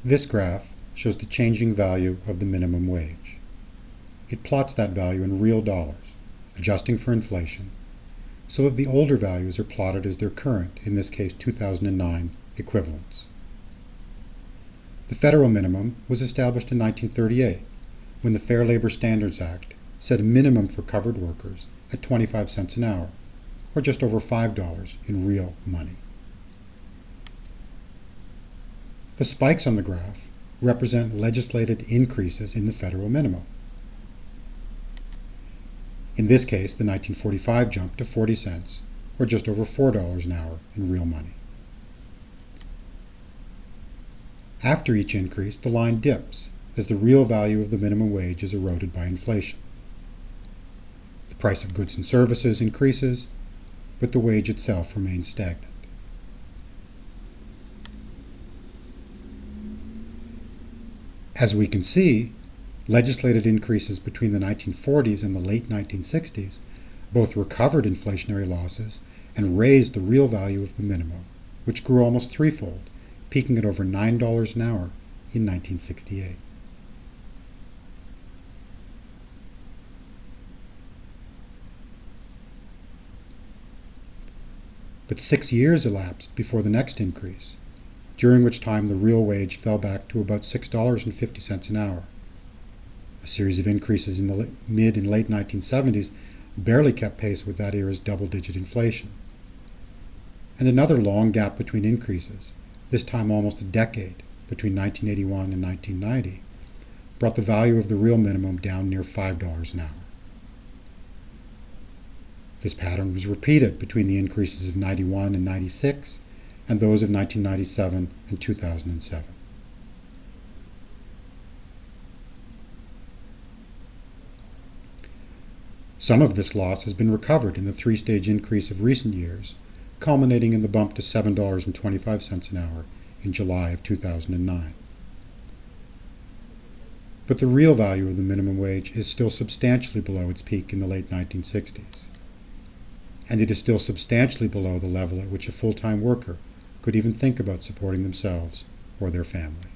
This graph shows the changing value of the minimum wage. It plots that value in real dollars, adjusting for inflation, so that the older values are plotted as their current, in this case 2009, equivalents. The federal minimum was established in 1938, when the Fair Labor Standards Act set a minimum for covered workers at 25 cents an hour, or just over $5 in real money. The spikes on the graph represent legislated increases in the federal minimum. In this case, the 1945 jump to 40 cents, or just over $4 an hour in real money. After each increase, the line dips as the real value of the minimum wage is eroded by inflation. The price of goods and services increases, but the wage itself remains stagnant. As we can see, legislated increases between the 1940s and the late 1960s both recovered inflationary losses and raised the real value of the minimum, which grew almost threefold, peaking at over $9 an hour in 1968. But 6 years elapsed before the next increase, during which time the real wage fell back to about $6.50 an hour. A series of increases in the mid and late 1970s barely kept pace with that era's double-digit inflation. And another long gap between increases, this time almost a decade, between 1981 and 1990, brought the value of the real minimum down near $5 an hour. This pattern was repeated between the increases of 91 and 96 and those of 1997 and 2007. Some of this loss has been recovered in the three-stage increase of recent years, culminating in the bump to $7.25 an hour in July of 2009. But the real value of the minimum wage is still substantially below its peak in the late 1960s. And it is still substantially below the level at which a full-time worker could even think about supporting themselves or their family.